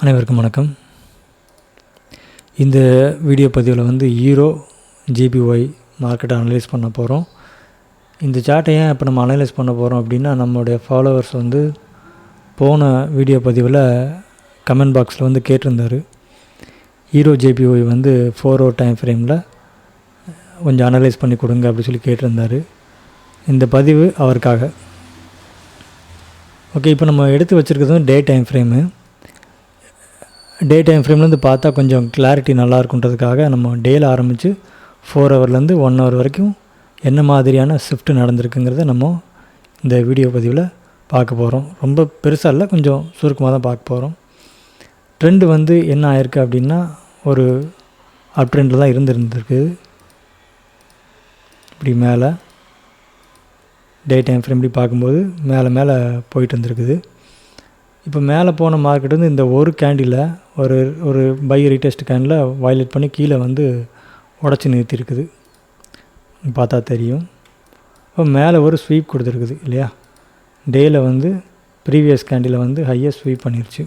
அனைவருக்கும் வணக்கம். இந்த வீடியோ பதிவில் வந்து ஈரோ ஜேபிஒய் மார்க்கெட்டை அனலைஸ் பண்ண போகிறோம். இந்த சார்ட்டை ஏன் இப்போ நம்ம அனலைஸ் பண்ண போகிறோம் அப்படின்னா, நம்மளுடைய ஃபாலோவர்ஸ் வந்து போன வீடியோ பதிவில் கமெண்ட் பாக்ஸில் வந்து கேட்டிருந்தார், ஈரோ ஜேபிஒய் வந்து 4 hour டைம் ஃப்ரேமில் கொஞ்சம் அனலைஸ் பண்ணி கொடுங்க அப்படி சொல்லி கேட்டிருந்தார். இந்த பதிவு அவருக்காக. ஓகே, இப்போ நம்ம எடுத்து வச்சுருக்கிறது வந்து day time frame. Day time ஃப்ரேம்லேருந்து பார்த்தா கொஞ்சம் கிளாரிட்டி நல்லா இருக்குன்றதுக்காக நம்ம டேயில் ஆரம்பித்து 4 hourலேருந்து 1 hour வரைக்கும் என்ன மாதிரியான ஷிஃப்ட் நடந்திருக்குங்கிறத நம்ம இந்த வீடியோ பதிவில் பார்க்க போகிறோம். ரொம்ப பெருசாக இல்லை, கொஞ்சம் சுருக்கமாக தான் பார்க்க போகிறோம். ட்ரெண்டு வந்து என்ன ஆயிருக்கு அப்படின்னா, ஒரு அப் ட்ரெண்டில் தான் இருந்திருக்கு. இப்படி மேலே டே டைம் ஃப்ரேம் இப்படி பார்க்கும்போது மேலே போயிட்டு இருந்திருக்குது. இப்போ மேலே போன மார்க்கெட் வந்து இந்த ஒரு கேண்டில் ஒரு பை ரீடெஸ்ட் கேண்டில் வயலேட் பண்ணி கீழே வந்து உடச்சி நிறுத்தியிருக்குது, பார்த்தா தெரியும். இப்போ மேலே ஒரு ஸ்வீப் கொடுத்துருக்குது இல்லையா, டேயில் வந்து ப்ரீவியஸ் கேண்டில் வந்து ஹையஸ்ட் ஸ்வீப் பண்ணிருச்சு.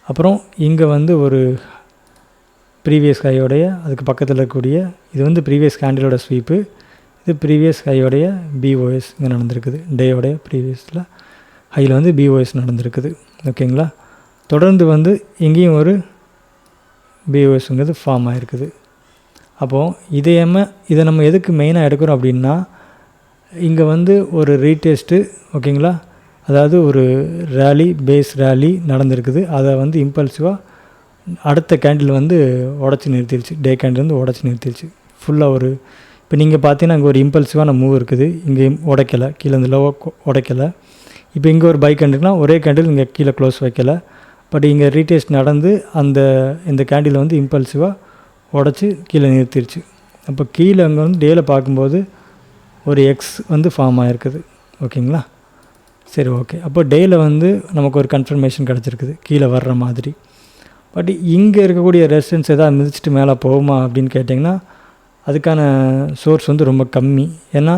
அப்புறம் இங்கே வந்து ஒரு ப்ரீவியஸ் ஹையோடைய அதுக்கு பக்கத்தில் இருக்கக்கூடிய இது வந்து ப்ரீவியஸ் கேண்டிலோட ஸ்வீப்பு, இது ப்ரீவியஸ் ஹையோடைய பிஓஎஸ் இங்கே நடந்திருக்குது. டேயோடைய ப்ரீவியஸில் ஹையில் வந்து பிஓஎஸ் நடந்திருக்குது. ஓகேங்களா, தொடர்ந்து வந்து இங்கேயும் ஒரு பிஓஎஸ்ங்கிறது ஃபார்ம் ஆகிருக்குது. அப்போது இதை நம்ம எதுக்கு மெயினாக எடுக்கிறோம் அப்படின்னா, இங்கே வந்து ஒரு ரீடெஸ்ட்டு, ஓகேங்களா, அதாவது ஒரு ரேலி பேஸ் ரேலி நடந்திருக்குது. அதை வந்து இம்பல்சிவாக அடுத்த கேண்டில் வந்து உடச்சி நிறுத்திடுச்சு, டே கேண்டில் வந்து உடச்சி நிறுத்திடுச்சு ஃபுல்லாக. இப்போ நீங்கள் பார்த்தீங்கன்னா அங்கே ஒரு இம்பல்சிவான மூவ் இருக்குது, இங்கே உடைக்கலை, கீழே இந்த லோவாக உடைக்கலை. இப்போ இங்கே ஒரு பை கேண்டில்னா ஒரே கேண்டில் இங்கே கீழே க்ளோஸ் வைக்கலை, பட் இங்கே ரீடெஸ்ட் நடந்து இந்த கேண்டில் வந்து இம்பல்சிவாக உடச்சி கீழே நிறுத்திடுச்சு. அப்போ கீழே அங்கே வந்து டேயில் பார்க்கும்போது ஒரு எக்ஸ் வந்து ஃபார்ம் ஆகிருக்குது. ஓகேங்களா, சரி, ஓகே. அப்போ டேயில் வந்து நமக்கு ஒரு கன்ஃபர்மேஷன் கிடச்சிருக்குது கீழே வர்ற மாதிரி. பட் இங்கே இருக்கக்கூடிய ரெசிஸ்டன்ஸ் எதாவது மிதிச்சிட்டு மேலே போகுமா அப்படின்னு கேட்டிங்கன்னா, அதுக்கான சோர்ஸ் வந்து ரொம்ப கம்மி. ஏன்னா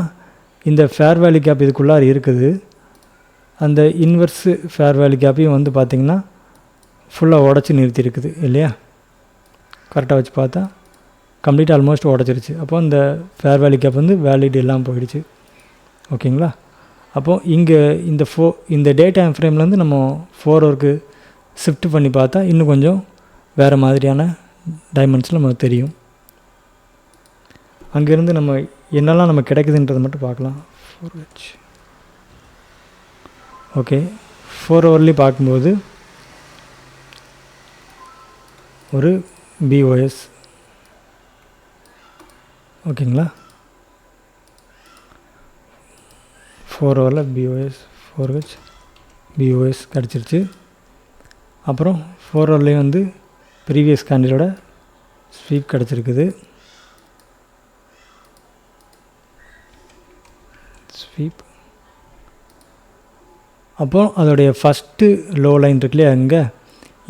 இந்த ஃபேர் வேல்யூ கேப் இதுக்குள்ளார இருக்குது. அந்த இன்வெர்ஸு ஃபேர் வேல்யூ கேப்பையும் வந்து பார்த்திங்கன்னா ஃபுல்லாக உடச்சி நிறுத்தியிருக்குது இல்லையா. கரெக்டாக வச்சு பார்த்தா கம்ப்ளீட்டாக ஆல்மோஸ்ட் உடச்சிருச்சு. அப்போது இந்த ஃபேர் வேல்யூ கேப் வந்து வேலிட் எல்லாம் போயிடுச்சு. ஓகேங்களா, அப்போது இங்கே இந்த டே டைம் ஃப்ரேம்லேருந்து நம்ம 4 hourக்கு ஷிஃப்ட் பண்ணி பார்த்தா இன்னும் கொஞ்சம் வேறு மாதிரியான டைமென்ஷனில் நமக்கு தெரியும். அங்கேருந்து நம்ம என்னெல்லாம் நம்ம கிடைக்குதுன்றதை மட்டும் பார்க்கலாம். 4H ஓகே, 4 hourலேயும் பார்க்கும்போது ஒரு பிஓஎஸ், ஓகேங்களா, 4 hourல பிஓஎஸ் 4H பிஓஎஸ் கிடச்சிருச்சு. அப்புறம் 4 hourலேயும் வந்து ப்ரீவியஸ் கேண்டிலோட ஸ்வீப் கிடச்சிருக்குது. ஸ்வீப் அப்போது அதோடைய ஃபஸ்ட்டு லோ லைன் இருக்குல்லையே,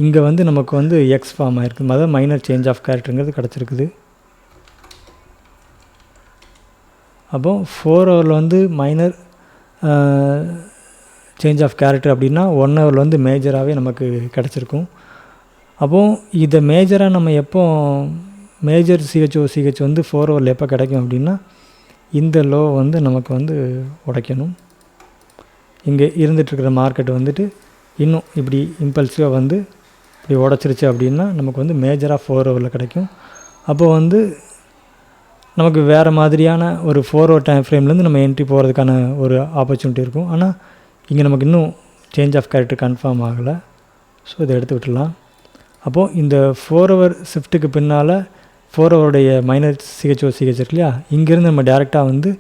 இங்கே வந்து நமக்கு வந்து எக்ஸ் ஃபார்ம் ஆகிருக்கு, அதாவது மைனர் சேஞ்ச் ஆஃப் கேரக்டருங்கிறது கிடச்சிருக்குது. அப்போது 4 hourல வந்து மைனர் சேஞ்ச் ஆஃப் கேரக்டர் அப்படின்னா 1 hourல வந்து மேஜராகவே நமக்கு கிடச்சிருக்கும். அப்போது இதை மேஜராக நம்ம எப்போ மேஜர் சிஹெச் வந்து 4 hourல எப்போ கிடைக்கும் அப்படின்னா, இந்த லோ வந்து நமக்கு வந்து உடைக்கணும். இங்கே இருந்துகிட்ருக்கிற மார்க்கெட் வந்துட்டு இன்னும் இப்படி இம்பல்சிவாக வந்து இப்படி உடச்சிருச்சு அப்படின்னா நமக்கு வந்து மேஜராக 4 hourல கிடைக்கும். அப்போது வந்து நமக்கு வேறு மாதிரியான ஒரு 4 hour டைம் ஃப்ரேம்லேருந்து நம்ம என்ட்ரி போகிறதுக்கான ஒரு ஆப்பர்ச்சுனிட்டி இருக்கும். ஆனால் இங்கே நமக்கு இன்னும் சேஞ்ச் ஆஃப் கேரக்டர் கன்ஃபார்ம் ஆகலை. ஸோ இதை எடுத்து விட்டுடலாம். அப்போது இந்த 4 hour ஷிஃப்ட்டுக்கு பின்னால் 4 hourடைய மைனர் சிஹெச் இருக்கு இல்லையா, இங்கேருந்து நம்ம டேரெக்டாக வந்து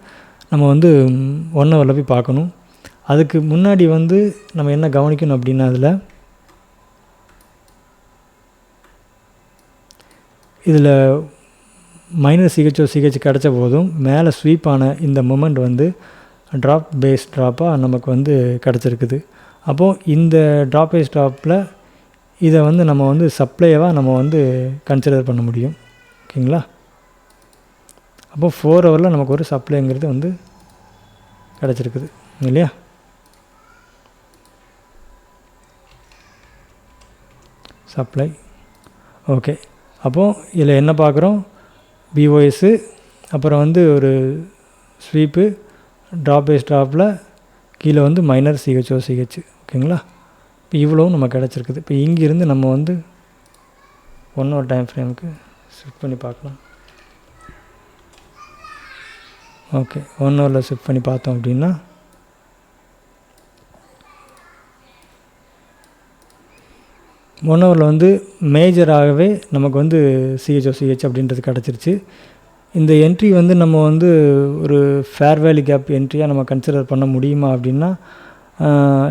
நம்ம வந்து 1 hourல போய் பார்க்கணும். அதுக்கு முன்னாடி வந்து நம்ம என்ன கவனிக்கணும் அப்படின்னா, இதில் மைனர் சிஹெச் கிடச்ச போதும் மேலே ஸ்வீப் ஆன இந்த மூமெண்ட் வந்து ட்ராப் பேஸ் ட்ராப்பாக நமக்கு வந்து கிடச்சிருக்குது. அப்போது இந்த ட்ராப் பேஸ் ட்ராப்பில் இதை வந்து நம்ம வந்து சப்ளையாக நம்ம வந்து கன்சிடர் பண்ண முடியும். ஓகேங்களா, அப்போது 4 hourல நமக்கு ஒரு சப்ளைங்கிறது வந்து கிடச்சிருக்குது இல்லையா. சப்ளை. ஓகே, அப்போது இதில் என்ன பார்க்குறோம், பிஓஎஸ்ஸு, அப்புறம் வந்து ஒரு ஸ்வீப்பு, ட்ராப் பேஸ் ட்ராப்பில் கீழே வந்து மைனர் சிஹெச்ஓசிஹெச். ஓகேங்களா, இப்போ இவ்வளோவும் நமக்கு கிடச்சிருக்குது. இப்போ இங்கேருந்து நம்ம வந்து 1 hour டைம் ஃப்ரேமுக்கு ஷிஃப்ட் பண்ணி பார்க்கலாம். ஓகே, 1 hourல ஷிஃப்ட் பண்ணி பார்த்தோம் அப்படின்னா 1 hourல வந்து மேஜராகவே நமக்கு வந்து சிஹெச்ஓசிஹெச் அப்படின்றது கிடச்சிருச்சு. இந்த என்ட்ரி வந்து நம்ம வந்து ஒரு ஃபேர் வேல்யூ கேப் என்ட்ரியாக நம்ம கன்சிடர் பண்ண முடியுமா அப்படின்னா,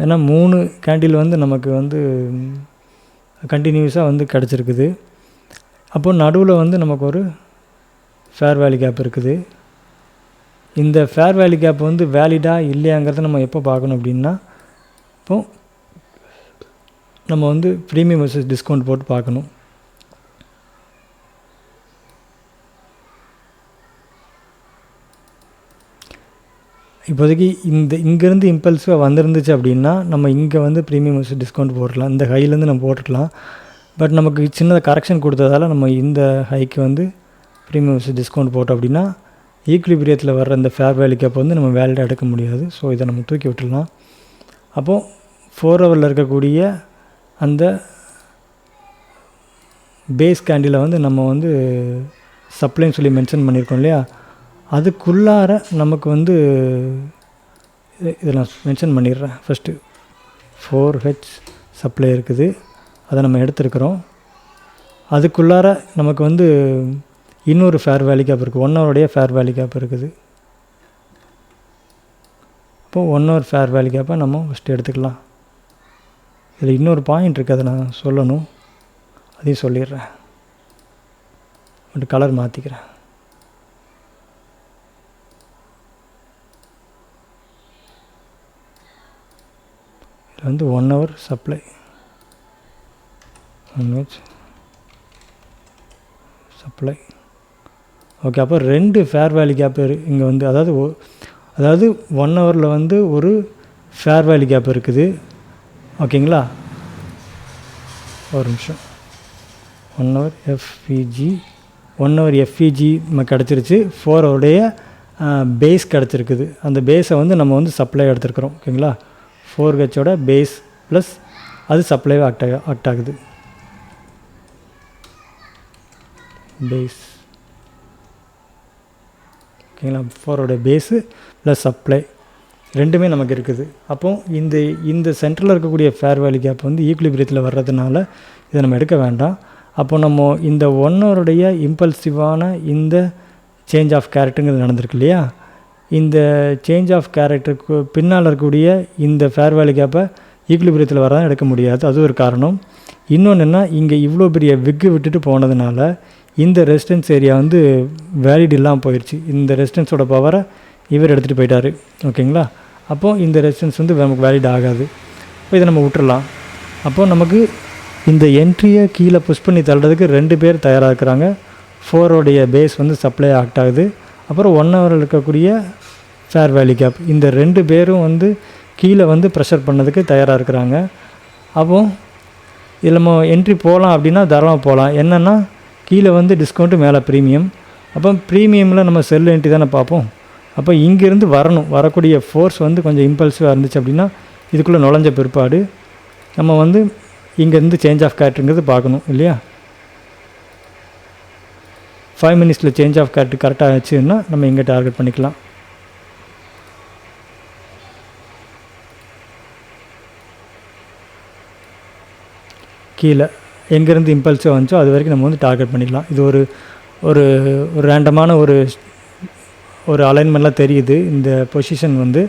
ஏன்னா 3 கேண்டில் வந்து நமக்கு வந்து கண்டினியூஸாக வந்து கிடச்சிருக்குது. அப்போது நடுவில் வந்து நமக்கு ஒரு ஃபேர் வேல்யூ கேப் இருக்குது. இந்த ஃபேர் வேல்யூ கேப் வந்து வேலிடாக இல்லையாங்கிறத நம்ம எப்போ பார்க்கணும் அப்படின்னா, இப்போது நம்ம வந்து ப்ரீமியம் வெர்சஸ் டிஸ்கவுண்ட் போட்டு பார்க்கணும். இப்போதைக்கு இங்கேருந்து இம்பல்சிவாக வந்திருந்துச்சு அப்படின்னா நம்ம இங்கே வந்து ப்ரீமியம் வெர்சஸ் டிஸ்கவுண்ட் போட்டுக்கலாம், இந்த ஹைலேருந்து நம்ம போட்டுக்கலாம். பட் நமக்கு சின்னதாக கரெக்ஷன் கொடுத்ததால நம்ம இந்த ஹைக்கு வந்து ப்ரீமியம் வெர்சஸ் டிஸ்கவுண்ட் போட்டோம் அப்படின்னா ஈக்குலிபிரியத்தில் வர்ற இந்த ஃபேர் வேல்யூ கேப் வந்து நம்ம வேலிடாக எடுக்க முடியாது. ஸோ இதை நம்ம தூக்கி விட்டுடலாம். அப்போது 4 hourல இருக்கக்கூடிய அந்த பேஸ் கேண்டிலை வந்து நம்ம வந்து சப்ளைன்னு சொல்லி மென்ஷன் பண்ணியிருக்கோம் இல்லையா, அதுக்குள்ளார நமக்கு வந்து இதை நான் மென்ஷன் பண்ணிடுறேன். ஃபஸ்ட்டு 4H சப்ளை இருக்குது, அதை நம்ம எடுத்துருக்குறோம். அதுக்குள்ளார நமக்கு வந்து இன்னொரு ஃபேர் வேல்யூ கேப் இருக்குது, 1 hour ஃபேர் வேல்யூ கேப் இருக்குது. இப்போது 1 hour ஃபேர் வேல்யூ கேப்பை நம்ம ஃபஸ்ட்டு எடுத்துக்கலாம். இதில் இன்னொரு பாயிண்ட் இருக்குது, அதை நான் சொல்லணும், அதையும் சொல்லிடுறேன். பட் கலர் மாற்றிக்கிறேன். இதில் வந்து 1 hour supply, 1H supply. Okay, அப்போ 2 ஃபேர் வேல்யூ கேப் இங்கே வந்து அதாவது 1 hourல வந்து ஒரு ஃபேர் வேல்யூ கேப் இருக்குது. ஓகேங்களா, ஒரு நிமிஷம். 1 hour எஃப்இஜி, 1 hour எஃப்இஜி நமக்கு கிடச்சிருச்சு. 4 hour பேஸ் கிடச்சிருக்குது. அந்த பேஸை வந்து நம்ம வந்து சப்ளை எடுத்துருக்குறோம். ஓகேங்களா, 4Hோட பேஸ் ப்ளஸ் அது சப்ளை ஆக்ட் ஆகுது. பேஸ், ஓகேங்களா, 4 பேஸு ப்ளஸ் சப்ளை ரெண்டுமே நமக்கு இருக்குது. அப்போது இந்த சென்டரில் இருக்கக்கூடிய ஃபேர் வேல்யூ கேப் வந்து ஈக்குலிபிரியத்தில் வர்றதுனால இதை நம்ம எடுக்க வேண்டாம். அப்போ நம்ம இந்த 1 hour இம்பல்சிவான இந்த சேஞ்ச் ஆஃப் கேரக்டருங்கிறது நடந்திருக்கு இல்லையா, இந்த சேஞ்ச் ஆஃப் கேரக்டருக்கு பின்னால் இருக்கக்கூடிய இந்த ஃபேர் வேல்யூ கேப்பை ஈக்குலிபிரியத்தில் வரதான் எடுக்க முடியாது. அது ஒரு காரணம். இன்னொன்று என்ன, இங்கே இவ்வளோ பெரிய விக்கு விட்டுட்டு போனதுனால இந்த ரெசிஸ்டன்ஸ் ஏரியா வந்து வேலிட் இல்லாமல் போயிடுச்சு. இந்த ரெசிஸ்டன்ஸோட பவரை இவர் எடுத்துகிட்டு போயிட்டார். ஓகேங்களா, அப்போது இந்த ரெசிஸ்டன்ஸ் வந்து நமக்கு வேலிட் ஆகாது. இப்போ இதை நம்ம விட்டுறலாம். அப்போது நமக்கு இந்த என்ட்ரியை கீழே புஷ் பண்ணி தள்ளுறதுக்கு 2 பேர் தயாராக இருக்கிறாங்க. 4 பேஸ் வந்து சப்ளை ஆக்ட் ஆகுது. அப்புறம் 1 hourல இருக்கக்கூடிய ஃபேர் வேல்யூ கேப், இந்த 2 பேரும் வந்து கீழே வந்து ப்ரெஷர் பண்ணதுக்கு தயாராக இருக்கிறாங்க. அப்போது இதில் நம்ம என்ட்ரி போகலாம் அப்படின்னா தாராளமாக போகலாம். என்னென்னா கீழே வந்து டிஸ்கவுண்ட்டு, மேலே ப்ரீமியம். அப்போ ப்ரீமியமில் நம்ம செல் என்ட்ரி தானே பார்ப்போம். அப்போ இங்கேருந்து வரக்கூடிய ஃபோர்ஸ் வந்து கொஞ்சம் இம்பல்சிவாக இருந்துச்சு அப்படின்னா இதுக்குள்ளே நுழைஞ்ச பிற்பாடு நம்ம வந்து இங்கேருந்து சேஞ்ச் ஆஃப் கேரக்டருங்கிறது பார்க்கணும் இல்லையா. 5 minutesல சேஞ்ச் ஆஃப் கேரக்டர் கரெக்டாக ஆச்சுன்னா நம்ம இங்கே டார்கெட் பண்ணிக்கலாம். கீழே எங்கேருந்து இம்பல்சிவாக வந்துச்சோ அது வரைக்கும் நம்ம வந்து டார்கெட் பண்ணிக்கலாம். இது ஒரு ஒரு ரேண்டமான ஒரு அலைன்மெண்ட்லாம் தெரியுது இந்த பொசிஷன் வந்து.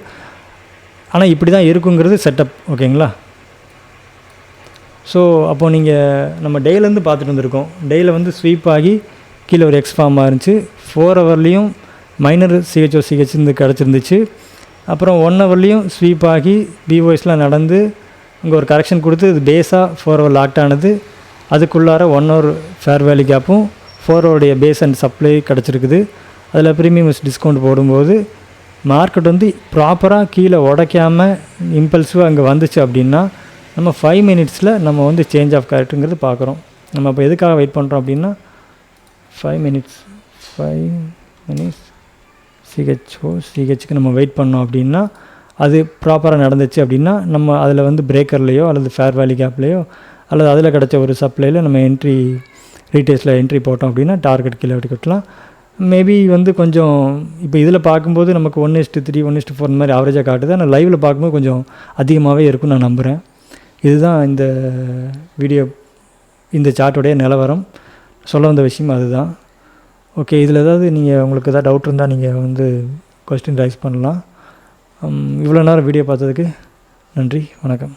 ஆனால் இப்படி தான் இருக்குங்கிறது செட்டப். ஓகேங்களா, ஸோ அப்போது நீங்கள் நம்ம டேலேருந்து பார்த்துட்டு வந்திருக்கோம். டேயில் வந்து ஸ்வீப் ஆகி கீழே ஒரு எக்ஸ் ஃபார்ம் ஆயிருந்துச்சு. 4 hourலேயும் மைனர் சிஹெச்ஓசிஹெச் இருந்து கிடச்சிருந்துச்சு. அப்புறம் 1 hourலேயும் ஸ்வீப் ஆகி பிஓஎஸ்லாம் நடந்து அங்கே ஒரு கரெக்ஷன் கொடுத்து இது பேஸாக 4 hour லாக்ட் ஆனது. அதுக்குள்ளார 1 hour ஃபேர் வேல்யூ கேப்பும் 4 hour பேஸ் அண்ட் சப்ளை கிடச்சிருக்குது. அதில் ப்ரீமியம் டிஸ்கவுண்ட் போடும்போது மார்க்கெட் வந்து ப்ராப்பராக கீழே உடைக்காமல் இம்பல்சிவாக அங்கே வந்துச்சு அப்படின்னா நம்ம 5 மினிட்ஸில் நம்ம வந்து சேஞ்ச் ஆஃப் கேரக்டருங்கிறது பார்க்குறோம். நம்ம இப்போ எதுக்காக வெயிட் பண்ணுறோம் அப்படின்னா 5 மினிட்ஸ் சிஹெச்சுக்கு நம்ம வெயிட் பண்ணோம் அப்படின்னா அது ப்ராப்பராக நடந்துச்சு அப்படின்னா நம்ம அதில் வந்து பிரேக்கர்லேயோ அல்லது ஃபேர் வேலி கேப்லேயோ அல்லது அதில் கிடச்ச ஒரு சப்ளையில் நம்ம ரீடெஸ்ட்டில் என்ட்ரி போட்டோம் அப்படின்னா டார்கெட் கீழே கட்டலாம். மேபி வந்து கொஞ்சம் இப்போ இதில் பார்க்கும்போது நமக்கு 1:3 1:4 இந்த மாதிரி ஆவரேஜாக காட்டுது. ஆனால் லைவில் பார்க்கும்போது கொஞ்சம் அதிகமாகவே இருக்கும்னு நான் நம்புகிறேன். இதுதான் இந்த வீடியோ, இந்த சார்ட்டோடைய நிலவரம். சொல்ல வந்த விஷயம் அதுதான். ஓகே, இதில் உங்களுக்கு ஏதாவது டவுட் இருந்தால் நீங்கள் வந்து கொஸ்டின் ரைஸ் பண்ணலாம். இவ்வளோ நேரம் வீடியோ பார்த்ததுக்கு நன்றி, வணக்கம்.